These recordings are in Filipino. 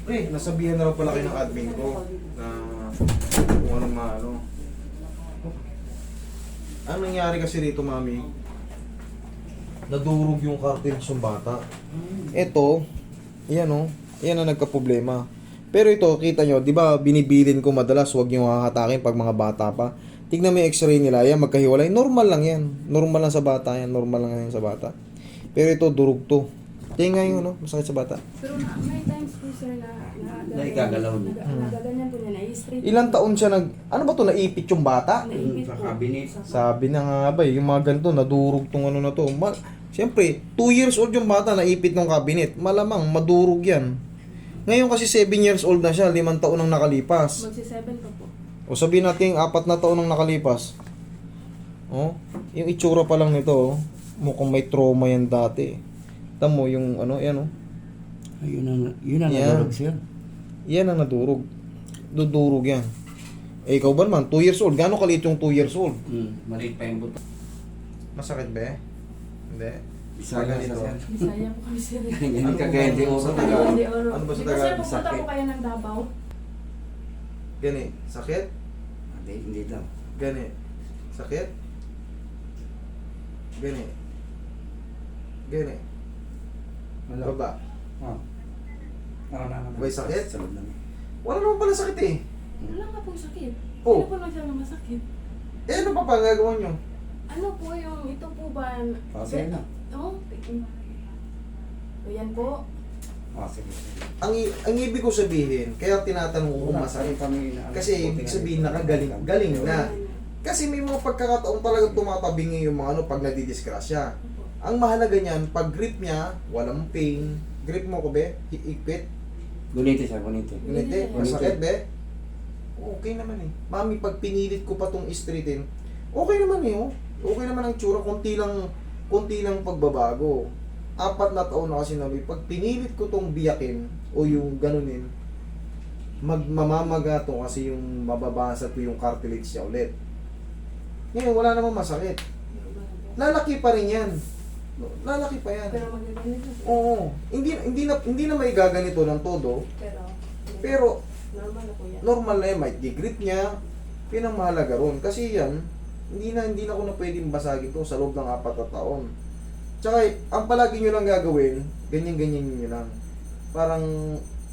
nasabihan na lang pala kayo ng admin ko na kung anong maano. Ang nangyari kasi dito, mami, nadurog yung cartilage ng bata. Ito, yan o, yan ang nagka-problema. Pero ito, kita nyo, di ba binibilin ko madalas, huwag nyo hahatakin pag mga bata pa. Tignan mo yung x-ray nila, yan, magkahiwalay. Normal lang yan. Normal lang sa bata yan. Normal lang yan sa bata. Pero ito, durog to. Tingnan yun, no? Masakit sa bata. Pero may times po, sir, na Naigagalaw niya. nagaganyan po niya, na-straight. Ilang taon siya ano ba to, naipit yung bata? Naipit Sa po. cabinet. Sabi na nga ba, yung mga ganito, nadurog tong ano na to. Siyempre, 2 years old yung bata, naipit ng cabinet. Malamang, madurog yan. Ngayon kasi 7 years old na siya, 5 taon nang nakalipas. Magsi-7 pa po. O sabihin natin, 4 na taon nang nakalipas. Oh, yung itsura pa lang nito, oh, mukhang may trauma yan dati. Tamo yung ano, yan oh. Yun ang Yan. nadurog siya. Yan ang nadurog. Dudurog yan. Eh, ikaw ba naman, 2 years old? Gano'ng kaliit yung 2 years old? Maliit pa yung buto. Masakit ba eh? Hindi. Isa Pag lang ganito. siya. Bisaya po kami, sir. Ganyan kagaya di Sa oras. Tagalog? Hindi, oro. Ano ba sa Di ba, sir, Tagalog? pupunta Sakit. po kayo ng Davao? Gani. Sakit? Hindi daw. Gani. Sakit? Gani. Gani. Wala. Baba. Oh. Na. May sakit? Sa loob lang. Wala naman pala sakit eh. Wala nga pong sakit. Oh. Sino po nagsabi ng masakit? Eh, ano pa gagawin nyo? Ano po yung, ito po ba? Okay na. Oo. O yan po. Sige. Ang ibig ko sabihin, kaya tinatanong ko kung masakit. Kasi ibig sabihin galing na. Kasi may mga pagkakataon talaga tumatabingi yung mga ano pag nadidisgrasya. Ang mahalaga niyan, pag grip niya, walang pain. Grip mo ko be, hiigpit. Gunite siya, gunite. Gunite, masakit be. Okay naman eh. Mami, pag pinilit ko pa tong straighten, okay naman eh oh. Okay naman ang tsura, konti lang pagbabago. 4 na taon na kasi namin, pag pinilit ko tong biyakin o yung ganunin, magmamamaga to kasi yung mababasag ko yung cartilage niya ulit. Ngayon, wala namang masakit. Lalaki pa rin yan. Lalaki pa yan. Pero magaganito. Oo. Hindi na may gaganito ng todo. Pero, normal na po yan. normal na yan. May grip niya. Yun ang mahalaga ron. Kasi yan, hindi na ko na pwedeng basagin to sa loob ng 4 na taon. Tsaka, ang palagi nyo lang gagawin, ganyan-ganyan nyo lang. Parang,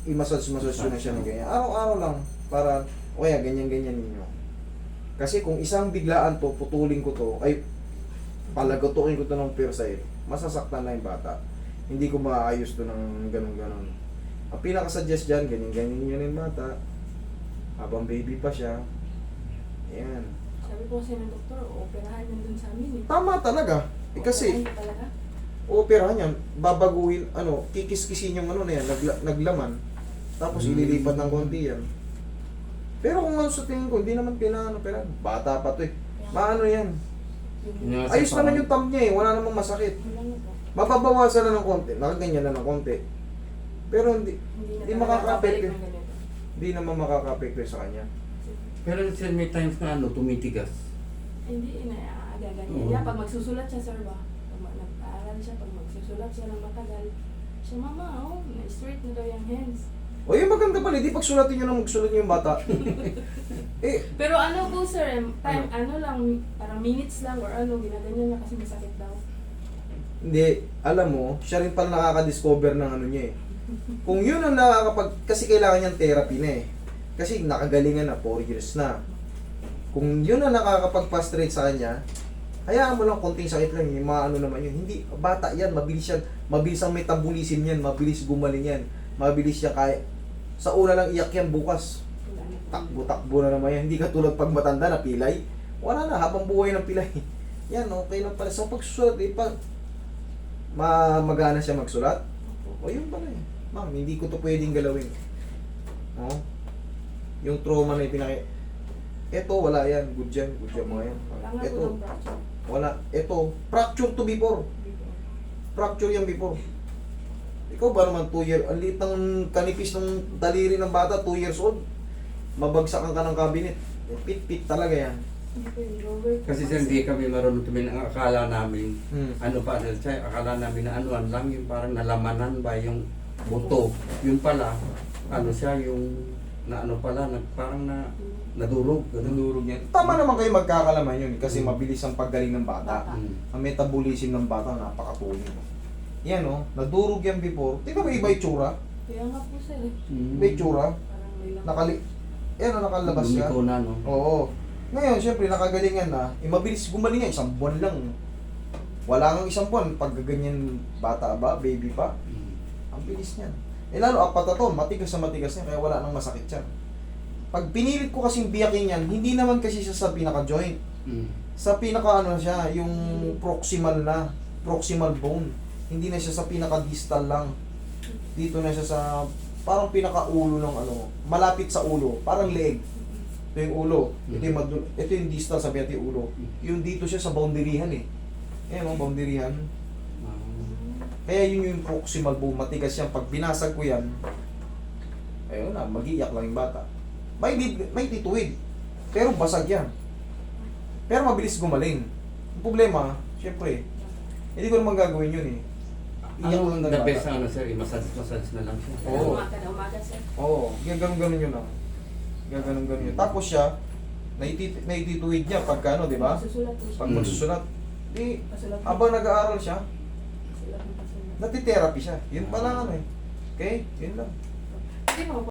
i-massage nyo na siya ng ganyan. Araw-araw lang. Para, o kaya, ganyan-ganyan ninyo. Kasi kung isang biglaan to, putulin ko to, ay, palagotokin ko to ng pure side, masasaktan na yung bata. Hindi ko maayos to ng ganun-ganun. Ang pinaka-suggest dyan, ganyan-ganyan nyo na yung bata. Habang baby pa siya. Ayan. Sabi po kasi ng doktor, operahan yan dun sa amin eh. Tama talaga. Eh, kasi, Operahan talaga? operahan yan, babaguhin, kikis-kisin yung na yan, naglaman. Tapos ililipat ng konti yan. Pero kung ano sa tingin ko, hindi naman kailangan operahan. Bata pa to eh. Maano yan? Ayos naman yung thumb niya eh, wala namang masakit. Wala na po. Mapabawasan na ng konti, nakaganyan na ng konti. Pero hindi Hindi makaka-apekto. ng ganito. Hindi naman makaka-apekto sa kanya. Pero sir, may times na tumitigas. Hindi, inaagagan Oo. niya. Pag magsusulat siya, sir ba? Pag nag-aaral siya, pag magsusulat siya ng matagal, siya, mama, na-straight na daw yung hands. O yung maganda pala, di pagsulatin nyo lang magsulat nyo yung bata. Pero ano po, sir, time, ano lang, parang minutes lang or ano, ginaganyan niya kasi masakit daw. Hindi, alam mo, siya rin pala nakaka-discover ng ano niya eh. Kung yun ang kasi kailangan niyang therapy na eh. Kasi nakagalingan na, 4 years na. Kung yun ang nakakapag-frustrate sa kanya, hayaan mo lang konting sakit lang, yung mga ano naman yun. Hindi, bata yan, mabilis ang metabolism yan, mabilis gumaling yan, mabilis siya kaya. Sa una lang iyak yan bukas, Wala na po. takbo-takbo na naman yan. Hindi katulad pag matanda na pilay. Wala na, habang buhay ng pilay. Yan, okay lang pala. Sa pagsusulat, magana siya magsulat. O yun pala eh. Ma'am, hindi ko to pwedeng galawin. No? Yung trauma na Ito, wala yan. Good yan mga yan. Wala nga po Ito, ng fracture. wala. Ito, fracture to before. Fracture yan before. Ikaw ba naman 2 years? Ang liit ng kanipis ng daliri ng bata, 2 years old. Mabagsakan ka ng cabinet. Pit-pit talaga yan. Hindi po yung lower po Kasi sir, hindi kami marunong tumin. Ang akala namin, Hmm. pa siya, akala namin na anuan lang, yung parang nalamanan ba yung buto. Yung pala, ano siya, yung na ano pala, parang nadurog. Ganun. Nandurog yan. Tama naman kayo magkakalaman yun kasi mabilis ang paggaling ng bata. Bata. Ang metabolism ng bata napakatuloy. Yan oh, nadurog yan before. Tingnan mo iba itsura. Kaya nga po sir, Iba itsura. parang may lang. Yan oh, nakalabas siya. Lumiko na, no? Oo. Ngayon, syempre, nakagalingan na. Mabilis gumaling yan. 1 buwan lang. Wala kang 1 buwan. Pag ganyan bata ba, baby pa, ang bilis niyan. Lalo, apat na taon, matigas na matigas niya, kaya wala nang masakit siya. Pag pinilit ko kasing biyakin yan, hindi naman kasi siya sa pinaka-joint. Sa pinaka-ano siya, yung proximal bone. Hindi na siya sa pinaka-distal lang. Dito na siya sa, parang pinaka-ulo ng ano, malapit sa ulo, parang leg. Ito yung ulo, ito yung distal, sabi natin yung ulo. Yung dito siya sa boundaryhan eh. Ayan ang boundaryhan. Kaya yun yung proximal bone, matigas yan. Pag binasag ko yan, ayun na, mag-iyak lang yung bata. May tituwid, pero basag yan. Pero mabilis gumaling. Ang problema, syempre, hindi ko naman gagawin yun eh. Iyak lang ng The best bata. na ano sir, massage na lang siya. Oo. Umaga na umaga sir. Oo, gaganon-ganon yun lang. Gaganon-ganon yun. Tapos siya, naitituwid niya pagka ano, di ba? Susulat po siya. Pag magsusulat. Di, Pasulat po. habang nag-aaral siya, Pasulat ng pasulat. natitherapy siya. Yun pa lang ano eh. Okay? Yun lang. Hindi mo